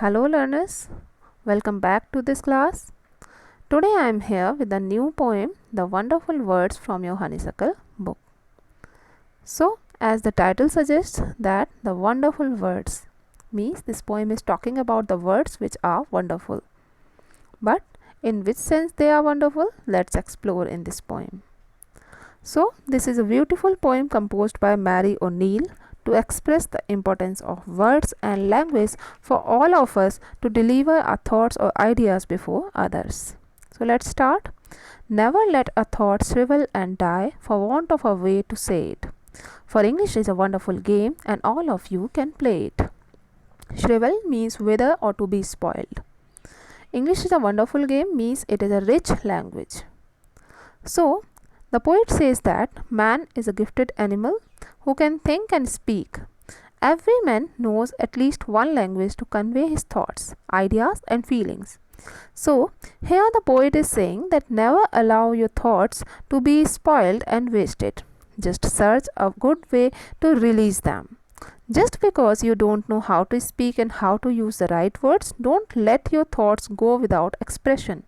Hello learners, welcome back to this class. Today I am here with a new poem, The Wonderful Words from Your Honeysuckle book. So, as the title suggests that the wonderful words means this poem is talking about the words which are wonderful. But in which sense they are wonderful? Let's explore in this poem. So, this is a beautiful poem composed by Mary O'Neill to express the importance of words and language for all of us to deliver our thoughts or ideas before others. So let's start. Never let a thought shrivel and die for want of a way to say it. For English is a wonderful game and all of you can play it. Shrivel means wither or to be spoiled. English is a wonderful game means it is a rich language. So the poet says that man is a gifted animal who can think and speak. Every man knows at least one language to convey his thoughts, ideas, and feelings. So, here the poet is saying that never allow your thoughts to be spoiled and wasted. Just search a good way to release them. Just because you don't know how to speak and how to use the right words, don't let your thoughts go without expression.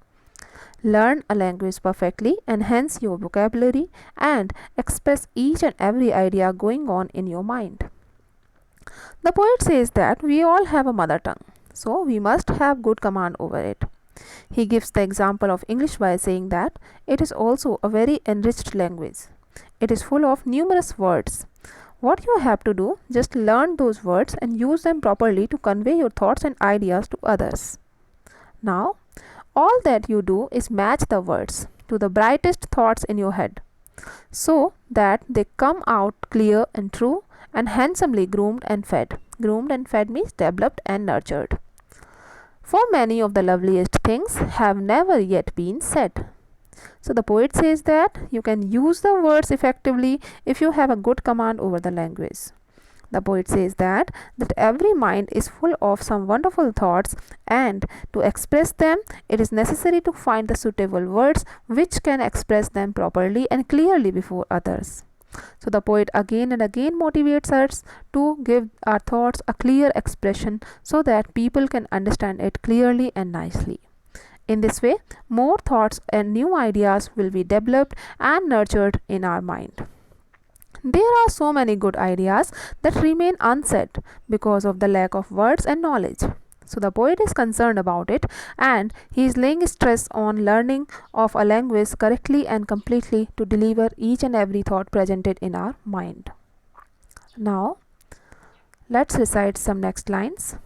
Learn a language perfectly, enhance your vocabulary, and express each and every idea going on in your mind. The poet says that we all have a mother tongue, so we must have good command over it. He gives the example of English by saying that it is also a very enriched language. It is full of numerous words. What you have to do, just learn those words and use them properly to convey your thoughts and ideas to others. Now, all that you do is match the words to the brightest thoughts in your head so that they come out clear and true and handsomely groomed and fed. Groomed and fed means developed and nurtured. For many of the loveliest things have never yet been said. So the poet says that you can use the words effectively if you have a good command over the language. The poet says that every mind is full of some wonderful thoughts, and to express them it is necessary to find the suitable words which can express them properly and clearly before others. So the poet again and again motivates us to give our thoughts a clear expression so that people can understand it clearly and nicely. In this way, more thoughts and new ideas will be developed and nurtured in our mind. There are so many good ideas that remain unsaid because of the lack of words and knowledge. So the poet is concerned about it, and he is laying stress on learning of a language correctly and completely to deliver each and every thought presented in our mind. Now, let's recite some next lines.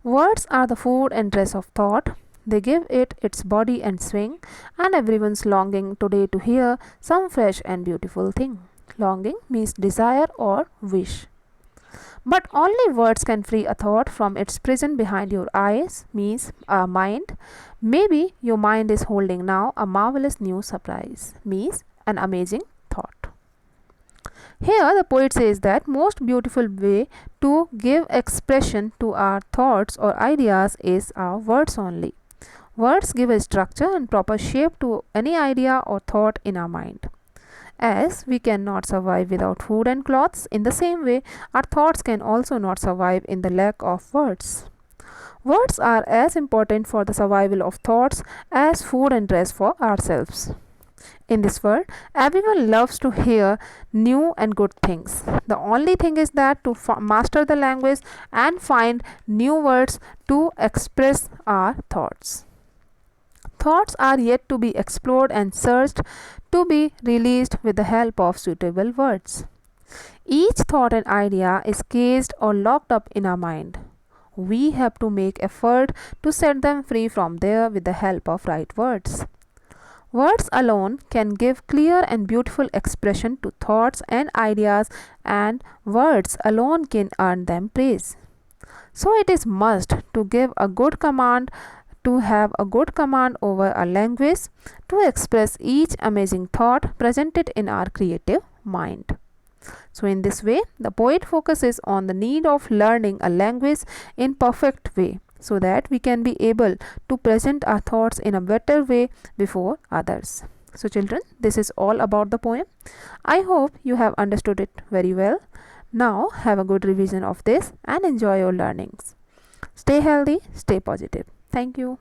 Words are the food and dress of thought. They give it its body and swing, and everyone's longing today to hear some fresh and beautiful thing. Longing means desire or wish. But only words can free a thought from its prison behind your eyes, means a mind. Maybe your mind is holding now a marvelous new surprise, means an amazing thought. Here the poet says that most beautiful way to give expression to our thoughts or ideas is our words only. Words give a structure and proper shape to any idea or thought in our mind. As we cannot survive without food and clothes, in the same way, our thoughts can also not survive in the lack of words. Words are as important for the survival of thoughts as food and dress for ourselves. In this world, everyone loves to hear new and good things. The only thing is that to master the language and find new words to express our thoughts. Thoughts are yet to be explored and searched to be released with the help of suitable words. Each thought and idea is caged or locked up in our mind. We have to make effort to set them free from there with the help of right words. Words alone can give clear and beautiful expression to thoughts and ideas, and words alone can earn them praise. So it is must to give a good command, to have a good command over a language, to express each amazing thought presented in our creative mind. So in this way, the poet focuses on the need of learning a language in perfect way so that we can be able to present our thoughts in a better way before others. So children, this is all about the poem. I hope you have understood it very well. Now have a good revision of this and enjoy your learnings. Stay healthy, stay positive. Thank you.